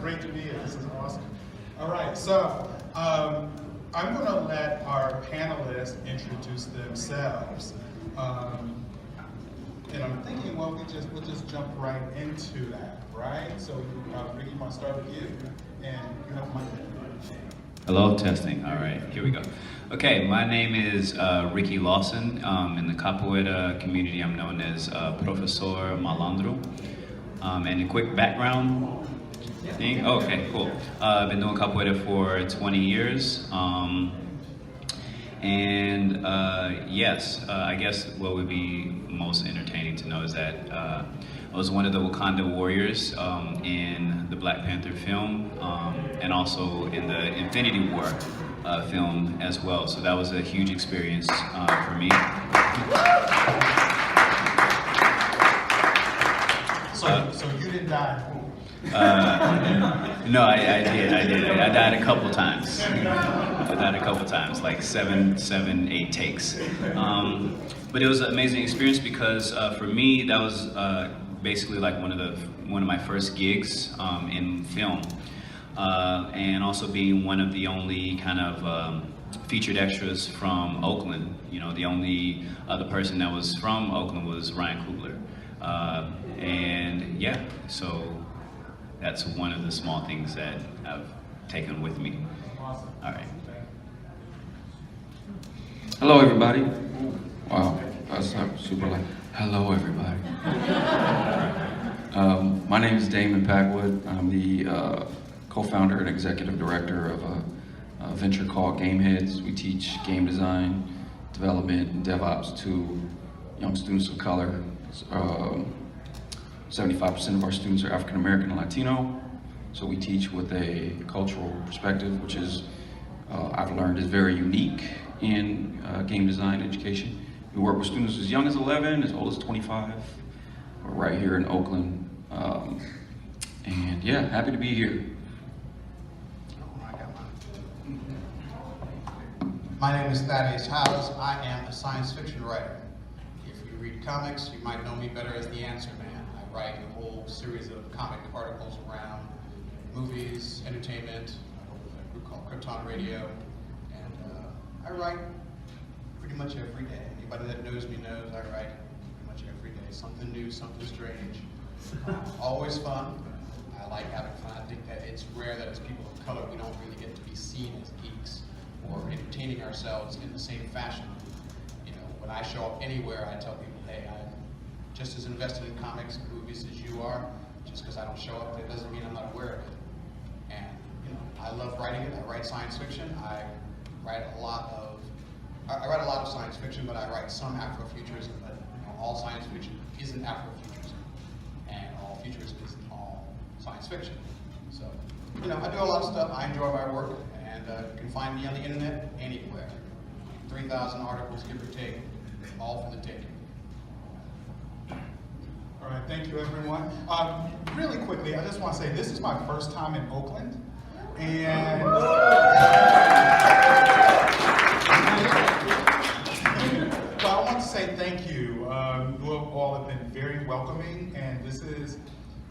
great to be here. This is awesome. All right, so I'm going to let our panelists introduce themselves. And I'm thinking, well, we'll just jump right into that, right? So, Ricky, I want to start with you, and you have my Hello, testing. All right, here we go. Okay, my name is Ricky Lawson. In the Capoeira community, I'm known as Professor Malandro. And a quick background thing. Oh, okay, cool. I've been doing Capoeira for 20 years. Yes, I guess what would be most entertaining to know is that I was one of the Wakanda warriors in the Black Panther film, and also in the Infinity War film as well. So that was a huge experience for me. So you didn't die. No, I did. I died a couple times. Like seven, 8 takes. But it was an amazing experience because for me, that was basically like one of my first gigs in film, and also being one of the only kind of featured extras from Oakland. You know, the only other person that was from Oakland was Ryan Coogler, and yeah, so that's one of the small things that I've taken with me. Awesome. All right. Hello, everybody. Wow, that's super loud. Hello, everybody. My name is Damon Packwood. I'm the co-founder and executive director of a venture called Gameheads. We teach game design, development, and DevOps to young students of color. 75% of our students are African American and Latino. So we teach with a cultural perspective, which is, I've learned, is very unique in game design education. We work with students as young as 11, as old as 25. We're right here in Oakland. And yeah, happy to be here. My name is Thaddeus Howes. I am a science fiction writer. If you read comics, you might know me better as the Answer Man. I write a whole series of comic articles around movies, entertainment, a group called Krypton Radio, and I write pretty much every day. Anybody that knows me knows I write pretty much every day. Something new, something strange. Always fun. I like having fun. I think that it's rare that as people of color we don't really get to be seen as geeks or entertaining ourselves in the same fashion. You know, when I show up anywhere, I tell people, hey, I'm just as invested in comics and movies as you are. Just because I don't show up, that doesn't mean I'm not aware of it. And you know, I love writing it. I write science fiction. I write a lot of science fiction, but I write some afro-futurism. But you know, all science fiction isn't afro-futurism, and all futurism isn't all science fiction. So, you know, I do a lot of stuff. I enjoy my work, and you can find me on the internet anywhere. 3,000 articles, give or take, all for the taking. All right, thank you, everyone. Really quickly, I just want to say this is my first time in Oakland, and so I want to say thank you. You all have been very welcoming, and this is,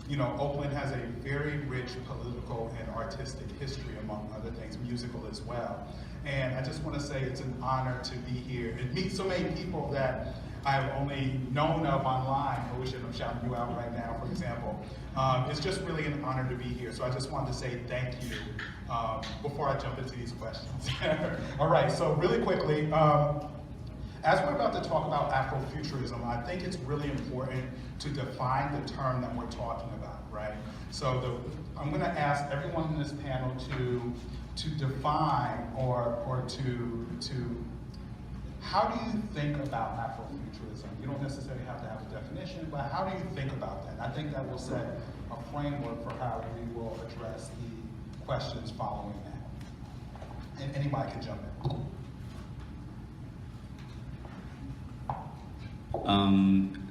you know, Oakland has a very rich political and artistic history, among other things, musical as well. And I just want to say it's an honor to be here and meet so many people that I've only known of online. I wish I'm shouting you out right now, for example. It's just really an honor to be here. So I just wanted to say thank you before I jump into these questions. All right, so really quickly, as we're about to talk about Afrofuturism, I think it's really important to define the term that we're talking about, right? So I'm going to ask everyone in this panel to define or to how do you think about Afrofuturism? You don't necessarily have to have a definition, but how do you think about that? And I think that will set a framework for how we will address the questions following that. And anybody can jump in.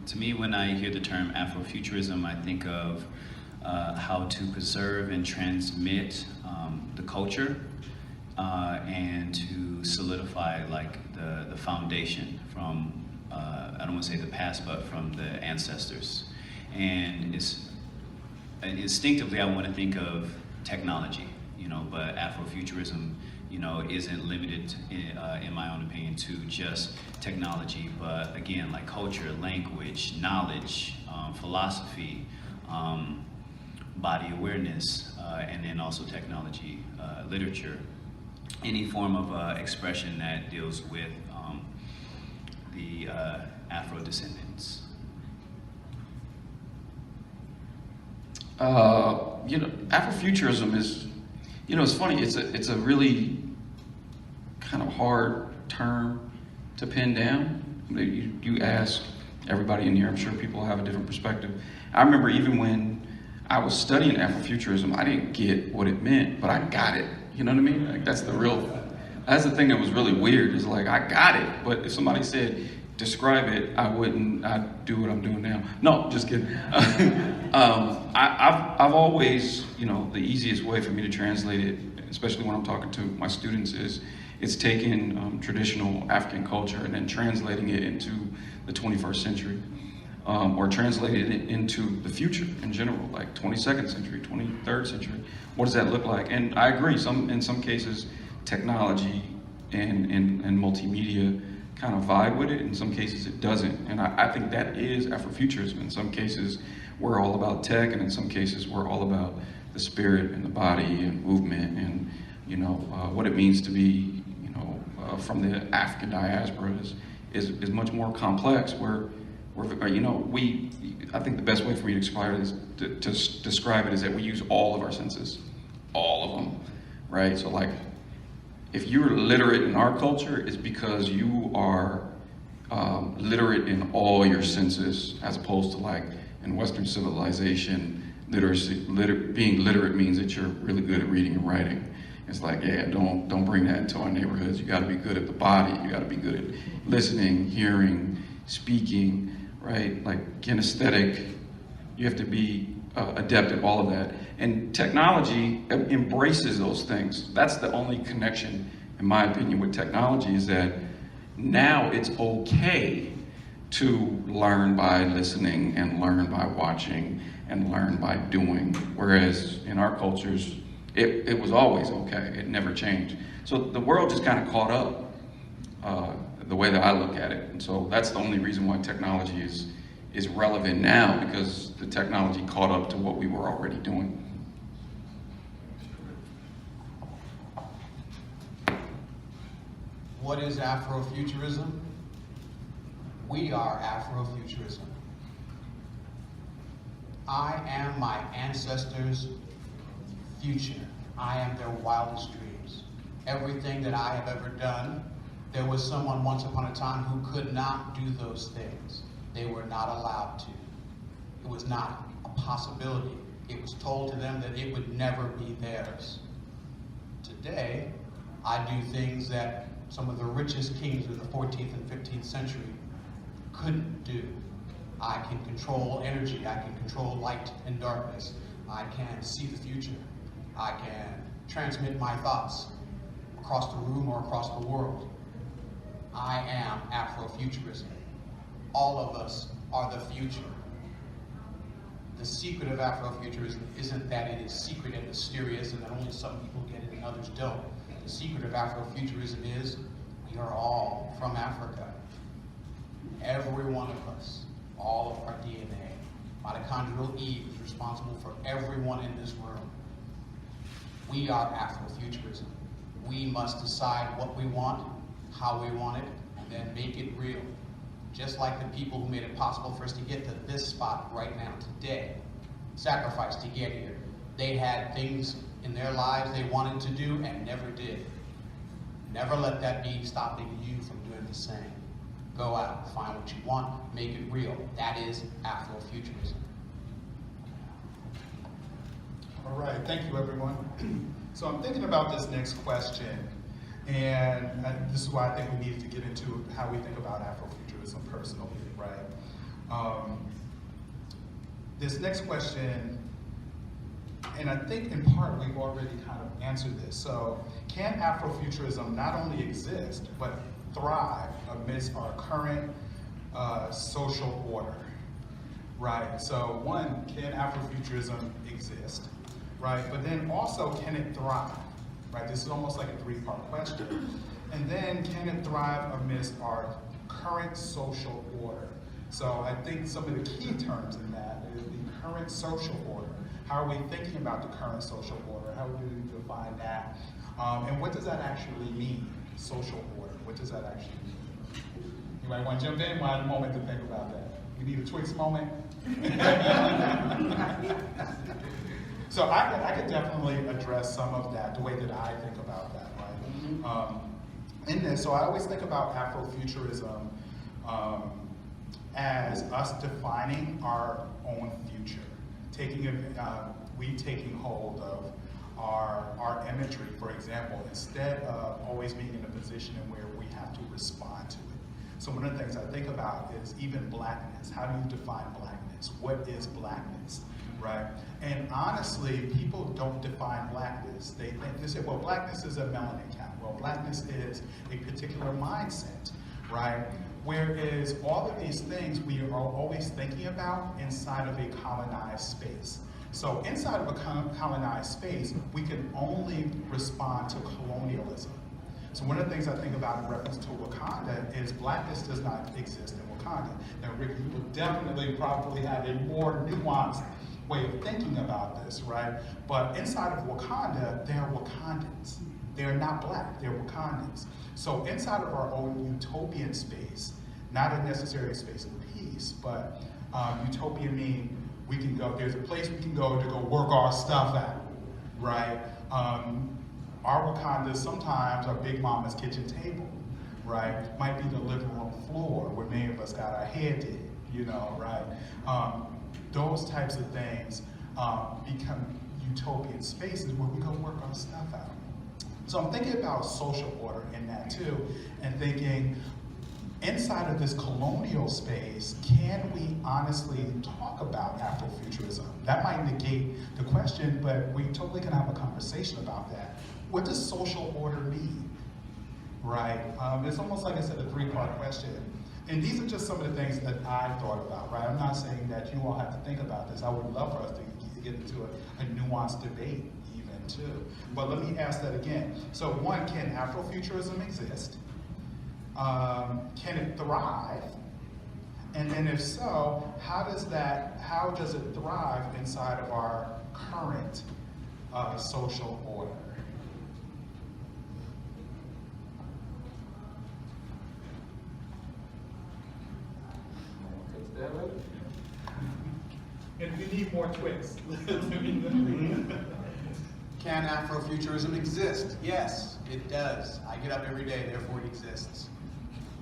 To me, when I hear the term Afrofuturism, I think of how to preserve and transmit the culture and to solidify like the foundation from, I don't want to say the past, but from the ancestors. And instinctively, I want to think of technology, you know, but Afrofuturism, you know, isn't limited, in my own opinion, to just technology, but again, like culture, language, knowledge, philosophy, body awareness, and then also technology, literature, any form of expression that deals with the Afro descendants. You know, Afrofuturism is, you know, it's funny. It's a really kind of hard term to pin down. You ask everybody in here, I'm sure people have a different perspective. I remember even when I was studying Afrofuturism, I didn't get what it meant, but I got it. You know what I mean? Like that's the thing that was really weird, is like, I got it, but if somebody said, describe it, I'd do what I'm doing now. No, just kidding. I've always, you know, the easiest way for me to translate it, especially when I'm talking to my students, is it's taking traditional African culture and then translating it into the 21st century, or translating it into the future in general, like 22nd century, 23rd century. What does that look like? And I agree, in some cases, technology and multimedia kind of vibe with it. In some cases it doesn't. And I think that is Afrofuturism. In some cases we're all about tech, and in some cases we're all about the spirit and the body and movement and, you know, what it means to be, you know, from the African diaspora is much more complex. You know, I think the best way for me to describe it is that we use all of our senses, all of them, right? So like, if you're literate in our culture, it's because you are literate in all your senses, as opposed to like in Western civilization, being literate means that you're really good at reading and writing. It's like, yeah, don't bring that into our neighborhoods. You got to be good at the body. You got to be good at listening, hearing, speaking, right? Like kinesthetic. You have to be adept at all of that. And technology embraces those things. That's the only connection, in my opinion, with technology, is that now it's okay to learn by listening and learn by watching and learn by doing. Whereas in our cultures, it was always okay. It never changed. So the world just kind of caught up, the way that I look at it. And so that's the only reason why technology is relevant now, because the technology caught up to what we were already doing. What is Afrofuturism? We are Afrofuturism. I am my ancestors' future. I am their wildest dreams. Everything that I have ever done, there was someone once upon a time who could not do those things. They were not allowed to. It was not a possibility. It was told to them that it would never be theirs. Today, I do things that some of the richest kings of the 14th and 15th century couldn't do. I can control energy, I can control light and darkness, I can see the future, I can transmit my thoughts across the room or across the world. I am Afrofuturism. All of us are the future. The secret of Afrofuturism isn't that it is secret and mysterious and that only some people get it and others don't. The secret of Afrofuturism is we are all from Africa. Every one of us, all of our DNA. Mitochondrial Eve is responsible for everyone in this room. We are Afrofuturism. We must decide what we want, how we want it, and then make it real. Just like the people who made it possible for us to get to this spot right now, today, sacrificed to get here. They had things in their lives they wanted to do and never did. Never let that be stopping you from doing the same. Go out, find what you want, make it real. That is Afrofuturism. All right, thank you everyone. So I'm thinking about this next question, and this is why I think we needed to get into how we think about Afrofuturism personally, right? This next question, and I think in part we've already kind of answered this. So can Afrofuturism not only exist, but thrive amidst our current social order, right? So one, can Afrofuturism exist, right? But then also, can it thrive, right? This is almost like a three-part question. And then, can it thrive amidst our current social order? So I think some of the key terms in that is the current social order. How are we thinking about the current social order? How do we define that? And what does that actually mean, social order? What does that actually mean? Anybody want to jump in? Well, I had a moment to think about that. You need a Twix moment? So I could definitely address some of that, the way that I think about that, right? In this, so I always think about Afrofuturism as us defining our own future, taking hold of our imagery, for example, instead of always being in a position in where we have to respond to it. So one of the things I think about is even blackness. How do you define blackness? What is blackness, right? And honestly, people don't define blackness. They say, well, blackness is a melanin count. Well, blackness is a particular mindset, right? Whereas all of these things we are always thinking about inside of a colonized space. So inside of a colonized space, we can only respond to colonialism. So one of the things I think about in reference to Wakanda is blackness does not exist in Wakanda. Now, Rick, you will definitely probably have a more nuanced way of thinking about this, right? But inside of Wakanda, there are Wakandans. They're not black, they're Wakandans. So inside of our own utopian space, not a necessary space of peace, but utopian meaning we can go, there's a place we can go to go work our stuff at, right? Our Wakandas sometimes are Big Mama's kitchen table, right? Might be the living room floor where many of us got our hair did, you know, right? Those types of things become utopian spaces where we go work our stuff out. So I'm thinking about social order in that too, and thinking, inside of this colonial space, can we honestly talk about Afrofuturism? That might negate the question, but we totally can have a conversation about that. What does social order mean, right? It's almost like I said, a three-part question. And these are just some of the things that I thought about, right? I'm not saying that you all have to think about this. I would love for us to get into a nuanced debate even too. But let me ask that again. So one, can Afrofuturism exist? Can it thrive? And then if so, how does it thrive inside of our current social order? If you need more Twix, Can Afrofuturism exist? Yes, it does. I get up every day, therefore it exists.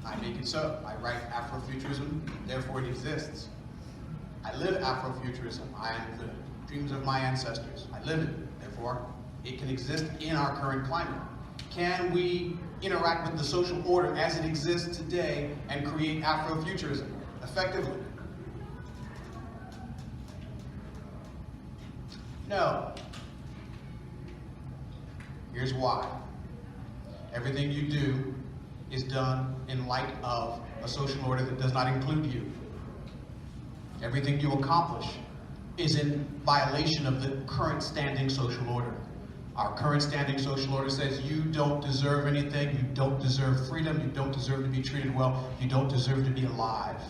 I make it so. I write Afrofuturism, therefore it exists. I live Afrofuturism. I am the dreams of my ancestors. I live it, therefore it can exist in our current climate. Can we interact with the social order as it exists today and create Afrofuturism effectively? No. Here's why. Everything you do is done in light of a social order that does not include you. Everything you accomplish is in violation of the current standing social order. Our current standing social order says you don't deserve anything, you don't deserve freedom, you don't deserve to be treated well, you don't deserve to be alive.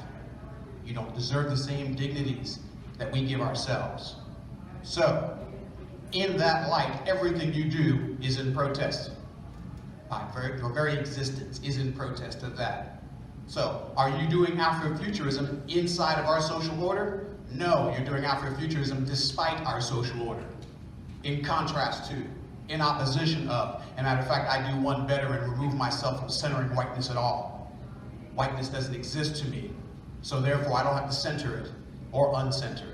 You don't deserve the same dignities that we give ourselves. So, in that light, everything you do is in protest. Your very existence is in protest of that. So, are you doing Afrofuturism inside of our social order? No, you're doing Afrofuturism despite our social order. In contrast to, in opposition of. As a matter of fact, I do one better and remove myself from centering whiteness at all. Whiteness doesn't exist to me, so therefore I don't have to center it or uncenter it.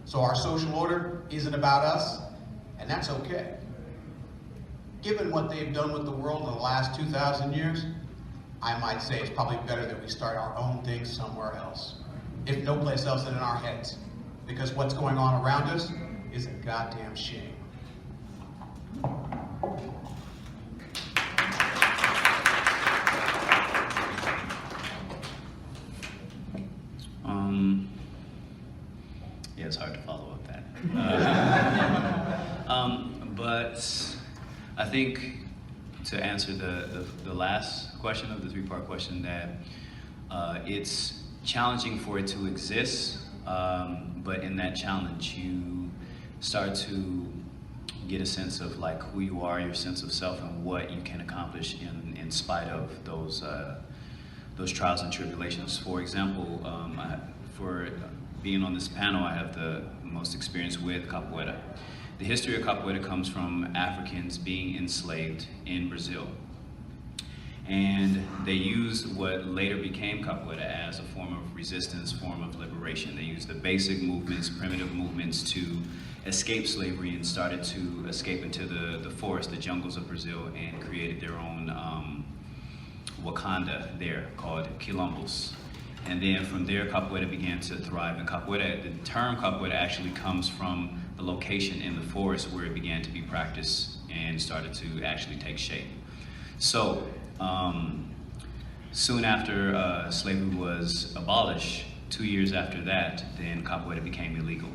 So our social order isn't about us, and that's okay. Given what they've done with the world in the last 2,000 years, I might say it's probably better that we start our own thing somewhere else, if no place else than in our heads, because what's going on around us is a goddamn shame. Yeah, it's hard to follow up that. I think to answer the last question of the three-part question, that it's challenging for it to exist, but in that challenge you start to get a sense of like who you are, your sense of self, and what you can accomplish in spite of those trials and tribulations. For example, for being on this panel, I have the most experience with capoeira. The history of capoeira comes from Africans being enslaved in Brazil. And they used what later became capoeira as a form of resistance, form of liberation. They used the basic movements, primitive movements to escape slavery, and started to escape into the forest, the jungles of Brazil, and created their own Wakanda there called quilombos. And then from there, capoeira began to thrive. And capoeira, the term capoeira actually comes from the location in the forest where it began to be practiced and started to actually take shape. So, soon after slavery was abolished, 2 years after that, then capoeira became illegal.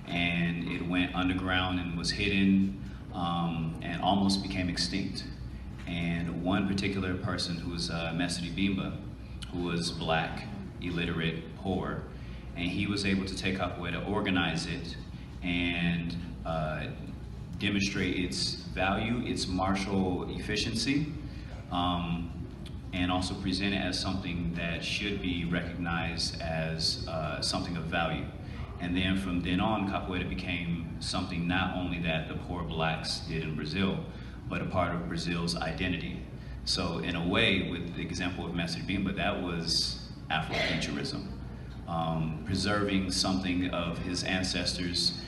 And it went underground and was hidden and almost became extinct. And one particular person who was Mestre Bimba, who was black, illiterate, poor, and he was able to take capoeira, organize it, and demonstrate its value, its martial efficiency, and also present it as something that should be recognized as something of value. And then from then on, capoeira became something not only that the poor blacks did in Brazil, but a part of Brazil's identity. So in a way, with the example of Mestre Bimba, that was Afrofuturism, preserving something of his ancestors,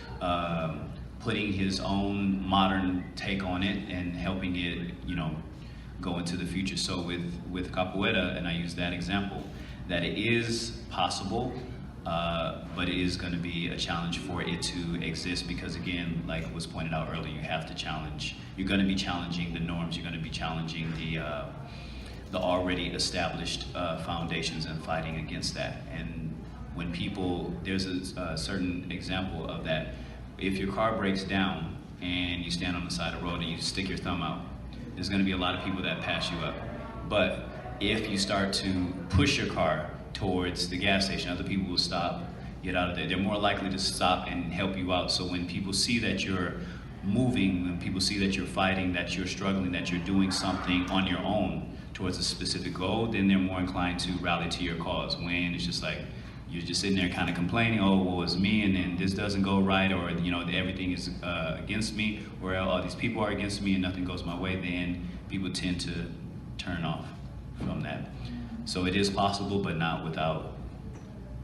putting his own modern take on it and helping it, go into the future. So with capoeira, and I use that example, that it is possible, but it is going to be a challenge for it to exist because, again, like was pointed out earlier, you have to challenge. You're going to be challenging the norms. You're going to be challenging the already established foundations and fighting against that. And when people, there's a certain example of that. If your car breaks down and you stand on the side of the road and you stick your thumb out, there's going to be a lot of people that pass you up. But if you start to push your car towards the gas station, other people will stop, get out of there. They're more likely to stop and help you out. So when people see that you're moving, when people see that you're fighting, that you're struggling, that you're doing something on your own towards a specific goal, then they're more inclined to rally to your cause. When it's just like, you're just sitting there kind of complaining, oh, well, it's me, and then this doesn't go right, or everything is against me, or all these people are against me and nothing goes my way, then people tend to turn off from that. So it is possible, but not without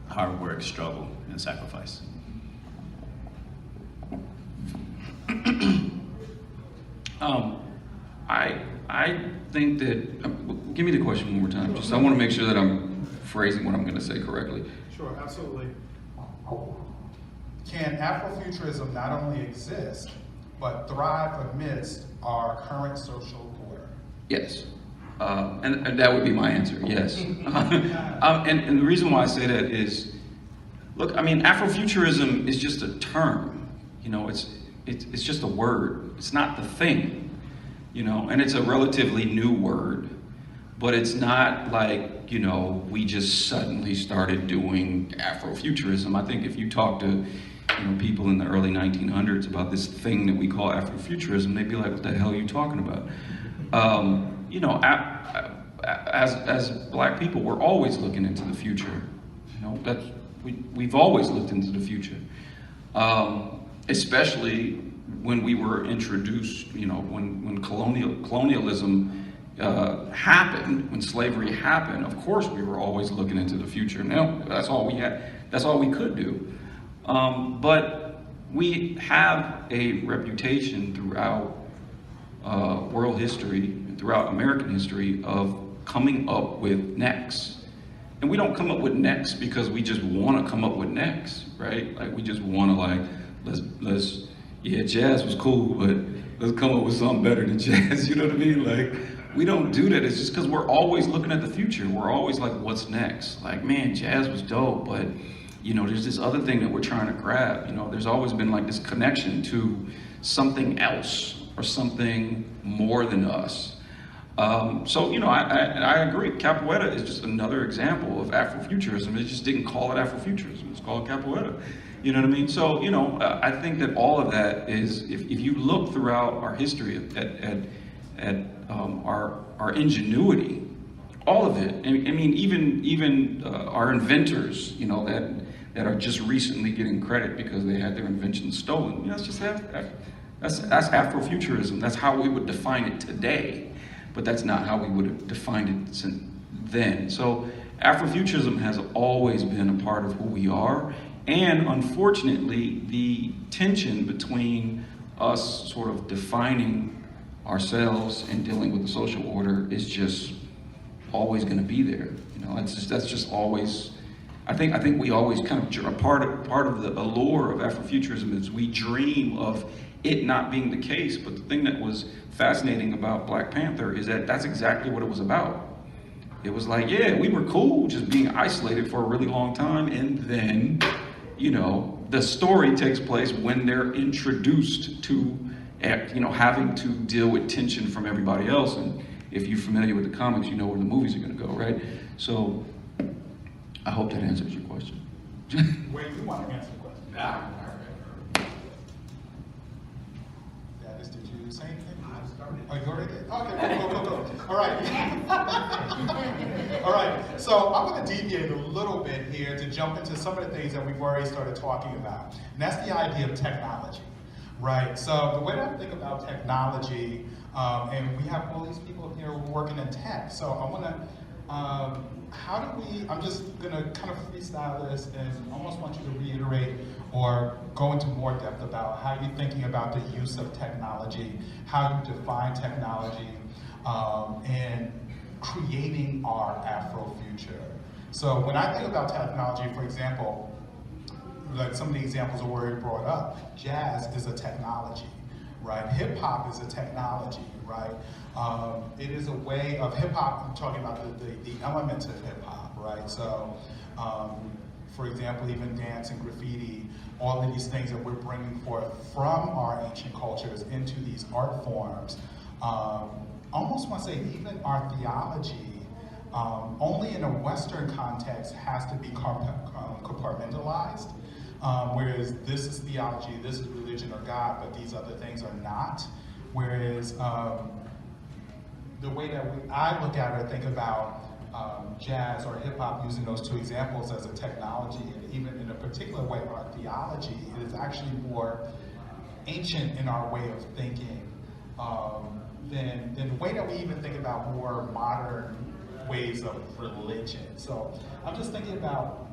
hard work, struggle, and sacrifice. I think that, give me the question one more time. I want to make sure that I'm phrasing what I'm going to say correctly. Sure, absolutely. Can Afrofuturism not only exist, but thrive amidst our current social order? Yes. And that would be my answer, yes. And the reason why I say that is, look, I mean, Afrofuturism is just a term. It's just a word. It's not the thing, and it's a relatively new word. But it's not like, we just suddenly started doing Afrofuturism. I think if you talk to, people in the early 1900s about this thing that we call Afrofuturism, they'd be like, what the hell are you talking about? As black people, we're always looking into the future. We've always looked into the future. Especially when we were introduced, when colonialism happened, when slavery happened, of course we were always looking into the future. Now, that's all we had, that's all we could do. But we have a reputation throughout world history, throughout American history, of coming up with next. And we don't come up with next because we just want to come up with next, right? Like we just want to yeah, jazz was cool, but let's come up with something better than jazz, you know what I mean? Like, we don't do that. It's just because we're always looking at the future. We're always like, what's next? Like, man, jazz was dope, but there's this other thing that we're trying to grab. There's always been like this connection to something else, or something more than us. So, you know, I agree. Capoeira is just another example of Afrofuturism. It just didn't call it Afrofuturism. It's called Capoeira. You know what I mean? So, you know, I think that all of that is, if you look throughout our history at our ingenuity, all of it. I mean, even our inventors, you know, that are just recently getting credit because they had their inventions stolen. You know, that's Afrofuturism. That's how we would define it today. But that's not how we would have defined it since then. So Afrofuturism has always been a part of who we are, and unfortunately, the tension between us sort of defining ourselves and dealing with the social order is just always going to be there. You know, that's just always. I think we always kind of part of the allure of Afrofuturism is we dream of it not being the case. But the thing that was fascinating about Black Panther is that that's exactly what it was about. It was like, yeah, we were cool just being isolated for a really long time, and then, you know, the story takes place when they're introduced to, you know, having to deal with tension from everybody else. And if you're familiar with the comics, you know where the movies are going to go, right? So I hope that answers your question. Wait, you want to answer the question? Yeah. Did you say anything? I started. Oh, you already did? Okay, go. All right. All right, so I'm going to deviate a little bit here to jump into some of the things that we've already started talking about. And that's the idea of technology, right? So the way that I think about technology, and we have all these people here working in tech, so I want to, I'm just going to kind of freestyle this and almost want you to reiterate or go into more depth about how you're thinking about the use of technology, how you define technology, and creating our Afro-future. So when I think about technology, for example, like some of the examples are already brought up, jazz is a technology, right? Hip hop is a technology, right? It is a way of hip hop, I'm talking about the elements of hip hop, right? So, for example, even dance and graffiti, all of these things that we're bringing forth from our ancient cultures into these art forms, almost want to say even our theology, only in a Western context has to be compartmentalized, whereas this is theology, this is religion or God, but these other things are not. Whereas the way that I look at it, think about jazz or hip hop, using those two examples as a technology, and even in a particular way, our theology, it is actually more ancient in our way of thinking than the way that we even think about more modern ways of religion. So I'm just thinking about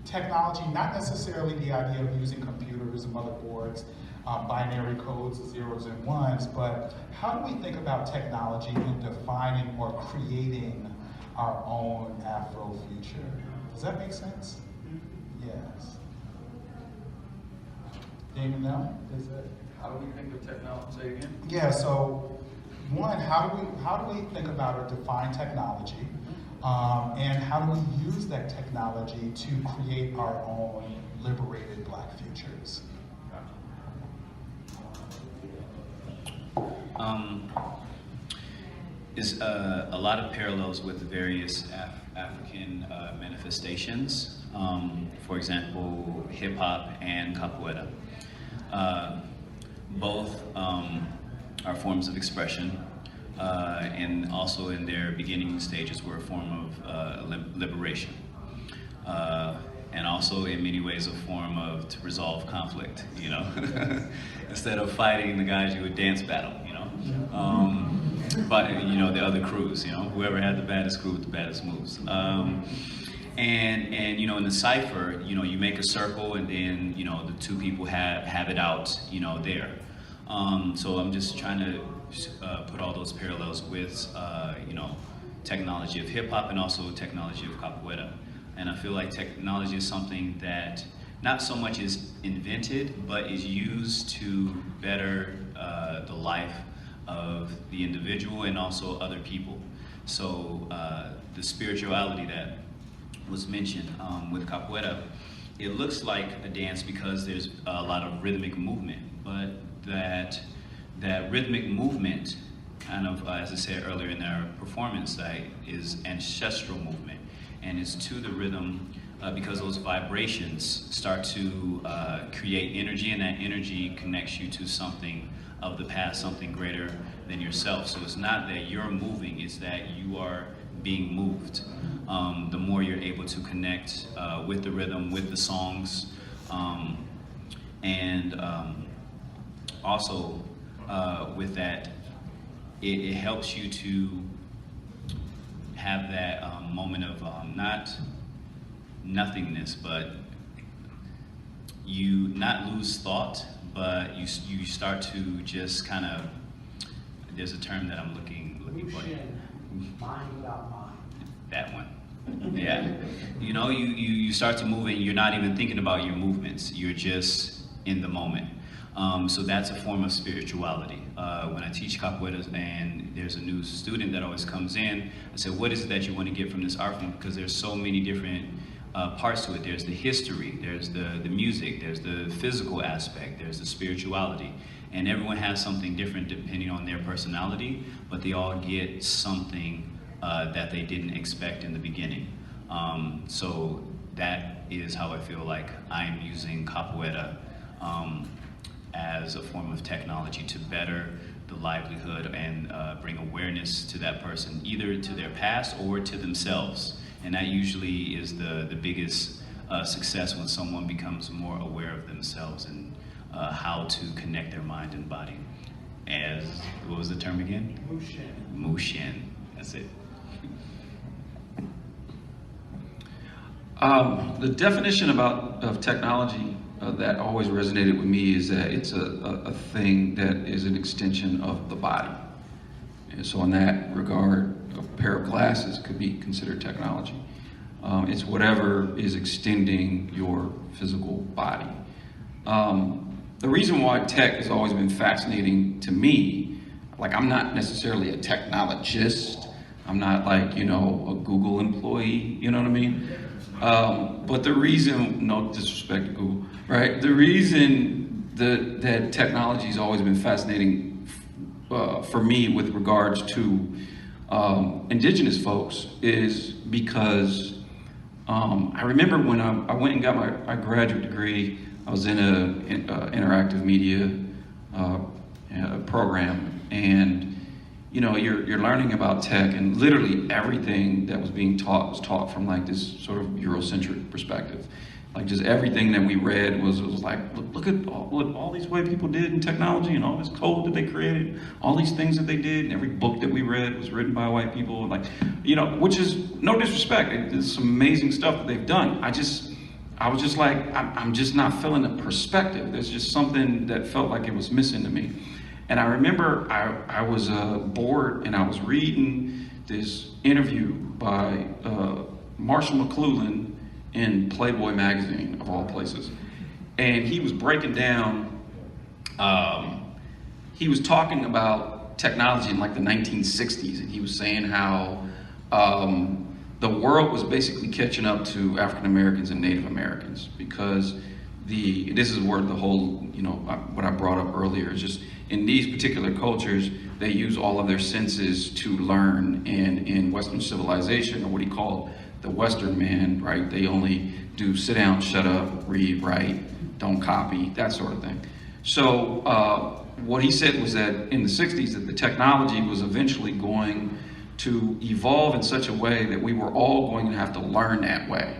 technology, not necessarily the idea of using computers and motherboards, binary codes, zeros and ones, but how do we think about technology in defining or creating our own Afro-future? Does that make sense? Yes. Damon, no? Is it? How do we think of technology? Say again? Yeah, so one, how do we think about or define technology? And how do we use that technology to create our own liberated Black futures? Is a lot of parallels with the various African manifestations. For example, hip hop and capoeira. Both are forms of expression, and also in their beginning stages were a form of liberation. And also in many ways a form of to resolve conflict, you know. Instead of fighting the guys, you would dance battle, you know. But you know, the other crews, you know, whoever had the baddest crew with the baddest moves. And you know, in the cipher, you know, you make a circle and then, you know, the two people have it out, you know, there. So I'm just trying to put all those parallels with, you know, technology of hip hop and also technology of capoeira. And I feel like technology is something that not so much is invented, but is used to better the life of the individual and also other people. So the spirituality that was mentioned with capoeira, it looks like a dance because there's a lot of rhythmic movement, but that that rhythmic movement, kind of, as I said earlier in our performance, is ancestral movement, and it's to the rhythm because those vibrations start to create energy, and that energy connects you to something of the past, something greater than yourself. So it's not that you're moving, it's that you are being moved. The more you're able to connect with the rhythm, with the songs, and also with that, it helps you to have that moment of not nothingness, but you not lose thought, but you start to just kind of, there's a term that I'm looking for. Mind without mind. That one. Yeah. You know, you start to move and you're not even thinking about your movements. You're just in the moment. So that's a form of spirituality. When I teach capoeira and there's a new student that always comes in, I say, what is it that you want to get from this art form? Because there's so many different parts to it. There's the history, there's the music, there's the physical aspect, there's the spirituality. And everyone has something different depending on their personality, but they all get something that they didn't expect in the beginning. So that is how I feel like I'm using capoeira as a form of technology to better the livelihood and bring awareness to that person, either to their past or to themselves. And that usually is the biggest success, when someone becomes more aware of themselves and how to connect their mind and body. As, what was the term again? Mushin. Mushin, that's it. The definition of technology that always resonated with me is that it's a thing that is an extension of the body. And so in that regard, a pair of glasses could be considered technology. It's whatever is extending your physical body. The reason why tech has always been fascinating to me, like, I'm not necessarily a technologist. I'm not like, you know, a Google employee, you know what I mean? But the reason, no disrespect to Google, right? The reason that technology has always been fascinating for me with regards to indigenous folks is because I remember when I went and got my graduate degree, I was in an interactive media program, and you know, you're learning about tech, and literally everything that was being taught was taught from like this sort of Eurocentric perspective. Like, just everything that we read was like, look at what all these white people did in technology, and all this code that they created, all these things that they did, and every book that we read was written by white people. Like, you know, which is no disrespect. It's some amazing stuff that they've done. I was just like, I'm just not feeling the perspective. There's just something that felt like it was missing to me. And I remember I was bored, and I was reading this interview by Marshall McLuhan in Playboy magazine, of all places. And he was breaking down, he was talking about technology in like the 1960s, and he was saying how the world was basically catching up to African Americans and Native Americans, because this is where the whole, you know, what I brought up earlier is just, in these particular cultures, they use all of their senses to learn, and in Western civilization, or what he called the Western man, right? They only do sit down, shut up, read, write, don't copy, that sort of thing. So what he said was that in the 60s, that the technology was eventually going to evolve in such a way that we were all going to have to learn that way,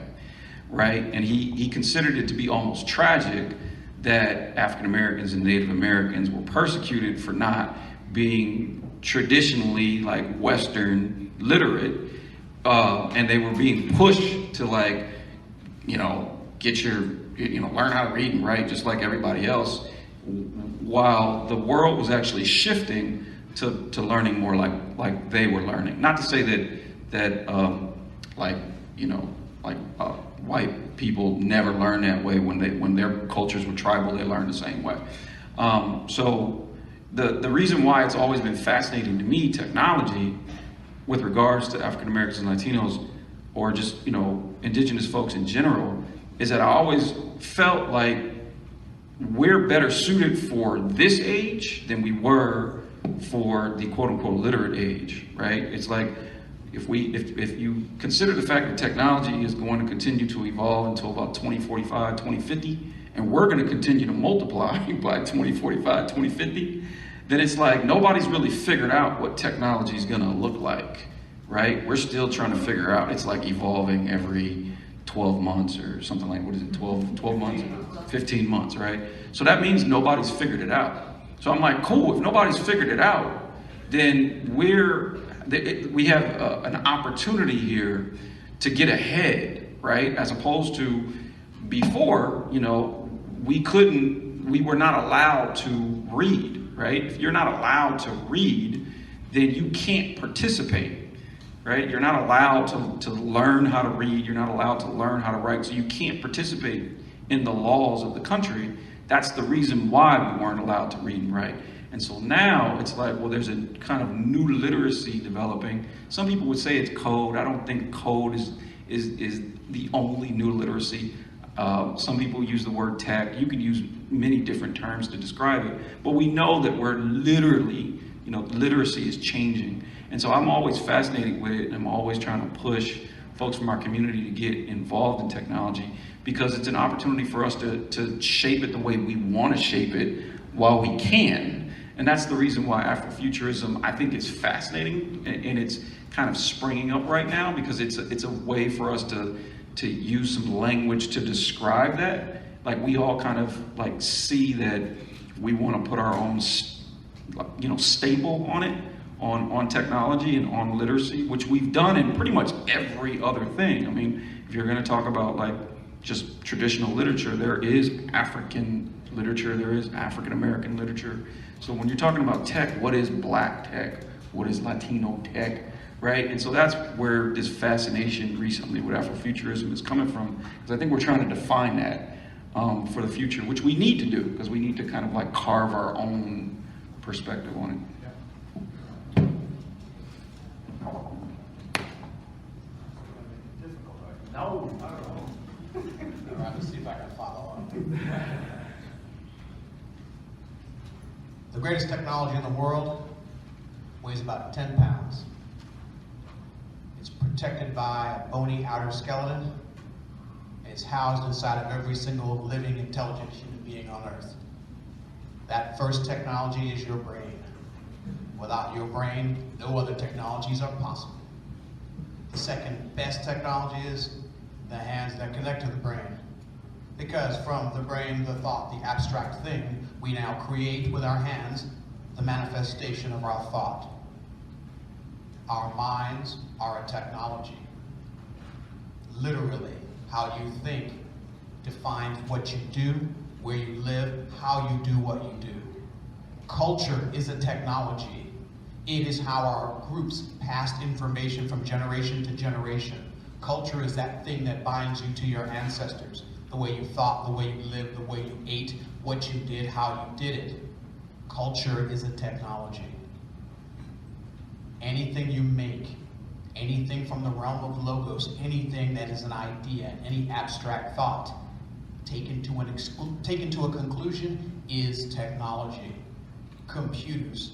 right? And he considered it to be almost tragic that African Americans and Native Americans were persecuted for not being traditionally like Western literate, and they were being pushed to, like, you know, learn how to read and write just like everybody else, while the world was actually shifting to learning more like they were learning. Not to say that white people never learned that way. When their cultures were tribal, they learned the same way. So the reason why it's always been fascinating to me, technology, with regards to African Americans and Latinos, or just, you know, indigenous folks in general, is that I always felt like we're better suited for this age than we were for the quote unquote literate age, right? It's like, if you consider the fact that technology is going to continue to evolve until about 2045, 2050, and we're going to continue to multiply by 2045, 2050, then it's like nobody's really figured out what technology is going to look like, right? We're still trying to figure out. It's like evolving every 12 months or something like, what is it, 12 months? 15 months, right? So that means nobody's figured it out. So I'm like, cool, if nobody's figured it out, then we have an opportunity here to get ahead, right? As opposed to before, you know, we were not allowed to read, right? If you're not allowed to read, then you can't participate, right? You're not allowed to learn how to read. You're not allowed to learn how to write. So you can't participate in the laws of the country. That's the reason why we weren't allowed to read and write. And so now it's like, well, there's a kind of new literacy developing. Some people would say it's code. I don't think code is the only new literacy. Some people use the word tech. You can use many different terms to describe it. But we know that we're literally, you know, literacy is changing. And so I'm always fascinated with it, and I'm always trying to push folks from our community to get involved in technology, because it's an opportunity for us to shape it the way we want to shape it while we can. And that's the reason why Afrofuturism, I think, is fascinating, and it's kind of springing up right now, because it's a way for us to use some language to describe that. Like, we all kind of like see that we want to put our own, you know, staple on it, on technology and on literacy, which we've done in pretty much every other thing. I mean, if you're going to talk about like just traditional literature, there is African literature, there is African American literature. So when you're talking about tech, what is Black tech? What is Latino tech, right? And so that's where this fascination recently with Afrofuturism is coming from, because I think we're trying to define that for the future, which we need to do, because we need to kind of like carve our own perspective on it. No, All right, let's see if I can follow up. The greatest technology in the world weighs about 10 pounds. It's protected by a bony outer skeleton. It's housed inside of every single living, intelligent human being on Earth. That first technology is your brain. Without your brain, no other technologies are possible. The second best technology is the hands that connect to the brain. Because from the brain, the thought, the abstract thing, we now create with our hands the manifestation of our thought. Our minds are a technology. Literally, how you think defines what you do, where you live, how you do what you do. Culture is a technology. It is how our groups passed information from generation to generation. Culture is that thing that binds you to your ancestors. The way you thought, the way you lived, the way you ate, what you did, how you did it. Culture is a technology. Anything you make, anything from the realm of logos, anything that is an idea, any abstract thought, taken to a conclusion is technology. Computers,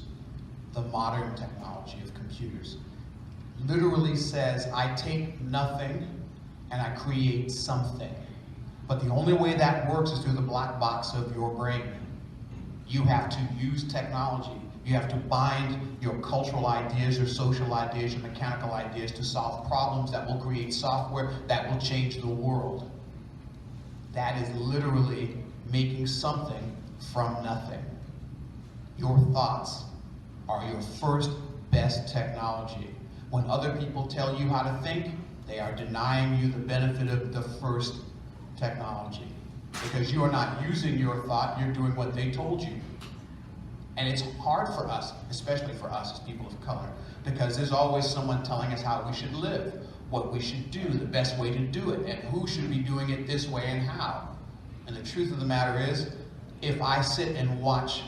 the modern technology of computers, literally says, I take nothing and I create something. But the only way that works is through the black box of your brain. You have to use technology. You have to bind your cultural ideas, your social ideas, your mechanical ideas to solve problems that will create software that will change the world. That is literally making something from nothing. Your thoughts are your first best technology. When other people tell you how to think, they are denying you the benefit of the first technology. Because you are not using your thought, you're doing what they told you. And it's hard for us, especially for us as people of color, because there's always someone telling us how we should live, what we should do, the best way to do it, and who should be doing it this way and how. And the truth of the matter is, if I sit and watch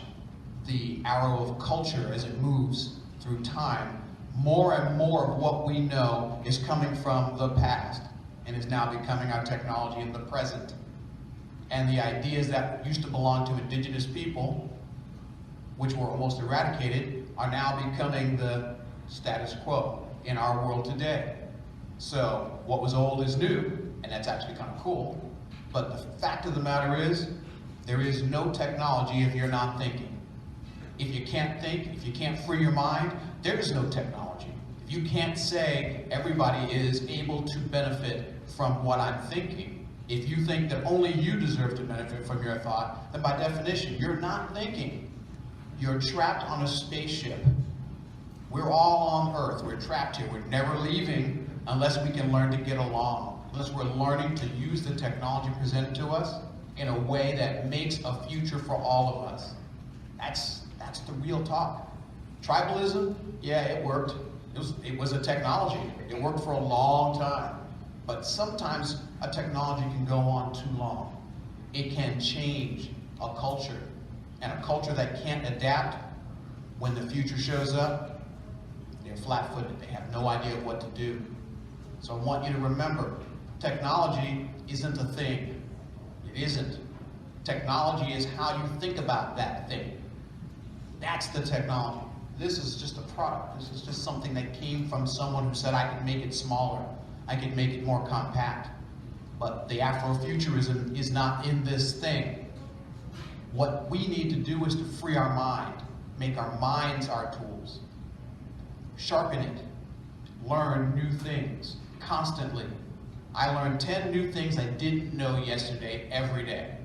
the arrow of culture as it moves through time, more and more of what we know is coming from the past and is now becoming our technology in the present. And the ideas that used to belong to indigenous people, which were almost eradicated, are now becoming the status quo in our world today. So what was old is new, and that's actually kind of cool. But the fact of the matter is, there is no technology if you're not thinking. If you can't think, if you can't free your mind, there is no technology. If you can't say everybody is able to benefit from what I'm thinking, if you think that only you deserve to benefit from your thought, then by definition, you're not thinking. You're trapped on a spaceship. We're all on Earth. We're trapped here. We're never leaving unless we can learn to get along, unless we're learning to use the technology presented to us in a way that makes a future for all of us. That's the real talk. Tribalism, yeah, it worked. It was a technology. It worked for a long time. But sometimes a technology can go on too long. It can change a culture. And a culture that can't adapt when the future shows up, they're flat-footed. They have no idea what to do. So I want you to remember, technology isn't a thing. It isn't. Technology is how you think about that thing. That's the technology. This is just a product. This is just something that came from someone who said, I could make it smaller. I could make it more compact. But the Afrofuturism is not in this thing. What we need to do is to free our mind, make our minds our tools, sharpen it, learn new things constantly. I learned 10 new things I didn't know yesterday every day.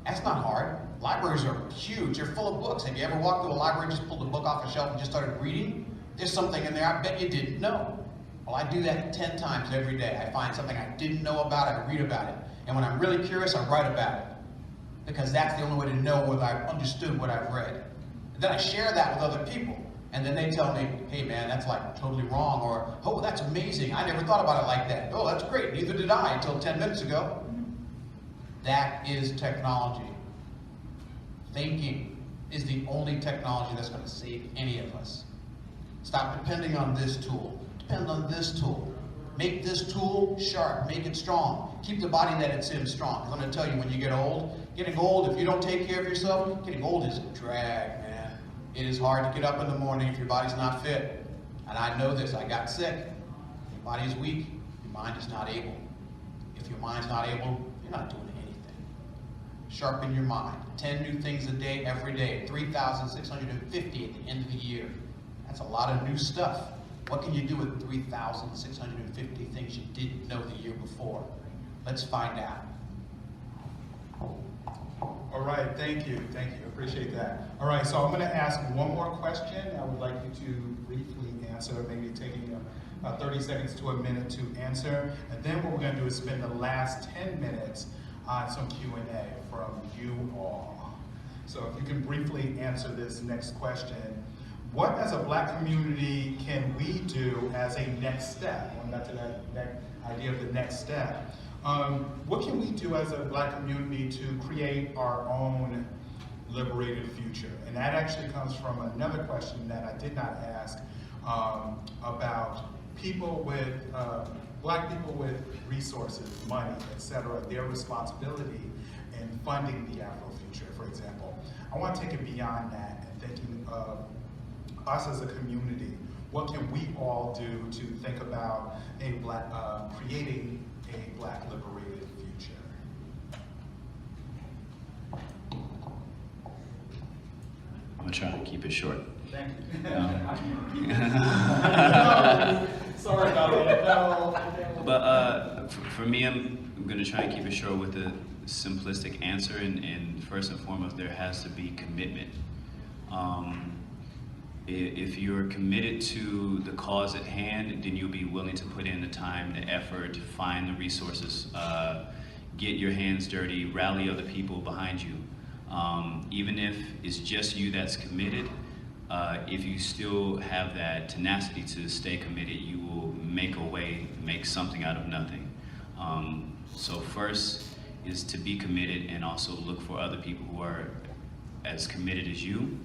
That's not hard. Libraries are huge. They're full of books. Have you ever walked through a library, just pulled a book off a shelf and just started reading? There's something in there I bet you didn't know. Well, I do that 10 times every day. I find something I didn't know about, I read about it. And when I'm really curious, I write about it. Because that's the only way to know whether I've understood what I've read. And then I share that with other people. And then they tell me, hey man, that's like totally wrong. Or, oh, that's amazing. I never thought about it like that. Oh, that's great. Neither did I until 10 minutes ago. That is technology. Thinking is the only technology that's going to save any of us. Stop depending on this tool. Depend on this tool. Make this tool sharp. Make it strong. Keep the body that it's in strong. Because I'm going to tell you, when you get old, getting old, if you don't take care of yourself, getting old is a drag, man. It is hard to get up in the morning if your body's not fit. And I know this. I got sick. Your body is weak. Your mind is not able. If your mind's not able, you're not doing anything. Sharpen your mind. 10 new things a day, every day. 3,650 at the end of the year. That's a lot of new stuff. What can you do with 3,650 things you didn't know the year before? Let's find out. All right, thank you, appreciate that. All right, so I'm gonna ask one more question. I would like you to briefly answer, maybe taking 30 seconds to a minute to answer. And then what we're gonna do is spend the last 10 minutes on some Q&A from you all. So if you can briefly answer this next question. What as a Black community can we do as a next step? Going back to that idea of the next step. What can we do as a Black community to create our own liberated future? And that actually comes from another question that I did not ask about people with, Black people with resources, money, etc., their responsibility in funding the Afrofuture, for example. I want to take it beyond that and thinking of us as a community. What can we all do to think about a Black, creating a Black liberated future? I'm gonna try and keep it short. Thank you. No. Sorry about that. No. But for me, I'm gonna try and keep it short with a simplistic answer, and first and foremost, there has to be commitment. If you're committed to the cause at hand, then you'll be willing to put in the time, the effort, find the resources, get your hands dirty, rally other people behind you. Even if it's just you that's committed, if you still have that tenacity to stay committed, you will make a way, make something out of nothing. So first is to be committed, and also look for other people who are as committed as you,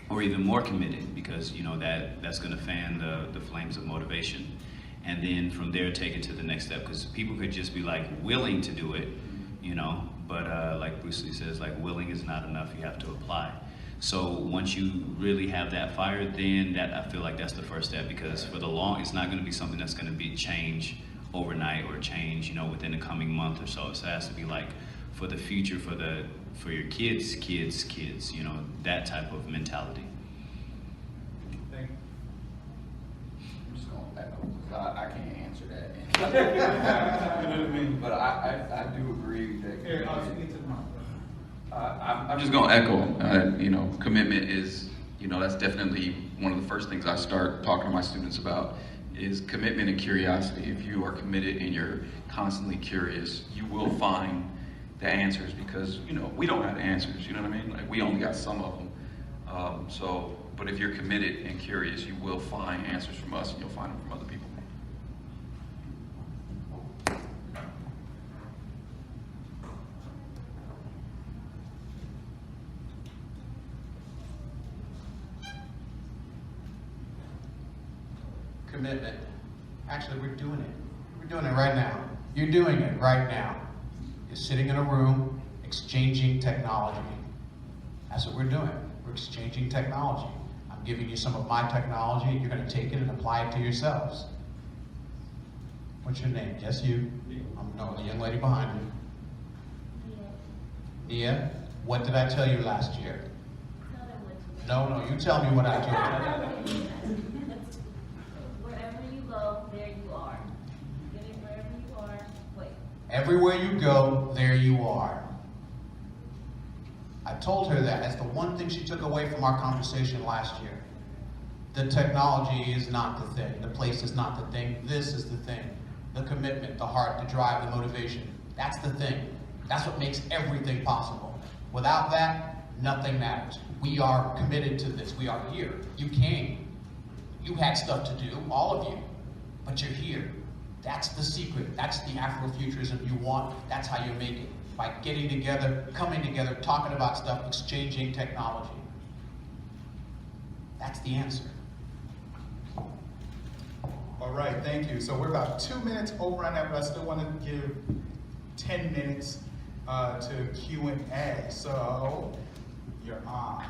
or even more committed, because you know that's going to fan the flames of motivation. And then from there take it to the next step, because people could just be like willing to do it, you know, but like Bruce Lee says, like willing is not enough, you have to apply. So once you really have that fire, then that, I feel like that's the first step, because for the long, it's not gonna be something that's gonna be change overnight or change, you know, within the coming month or so. So it has to be like for the future, for your kids, you know, that type of mentality. Thank you. I'm just gonna echo, 'cause I can't answer that. You know what I mean? But I do agree that. Here, I'll speak to the mic. I'm just gonna echo, you know, commitment is, you know, that's definitely one of the first things I start talking to my students about is commitment and curiosity. If you are committed and you're constantly curious, you will find the answers, because, you know, we don't have the answers, you know what I mean? Like, we only got some of them. But if you're committed and curious, you will find answers from us, and you'll find them from other people. Commitment. Actually, we're doing it. We're doing it right now. You're doing it right now. You're sitting in a room, exchanging technology. That's what we're doing. We're exchanging technology. I'm giving you some of my technology. You're going to take it and apply it to yourselves. What's your name? Yes, you. No, the young lady behind you. Nia, what did I tell you last year? No, you tell me what I told you. Wherever you go, there you are. Get it wherever you are. Wait. Everywhere you go, there you are. I told her that. That's the one thing she took away from our conversation last year. The technology is not the thing. The place is not the thing. This is the thing. The commitment, the heart, the drive, the motivation. That's the thing. That's what makes everything possible. Without that, nothing matters. We are committed to this. We are here. You came. You had stuff to do, all of you, but you're here. That's the secret. That's the Afrofuturism you want. That's how you make it. By getting together, coming together, talking about stuff, exchanging technology. That's the answer. All right, thank you. So we're about 2 minutes over on that, but I still want to give 10 minutes to Q&A. So you're on.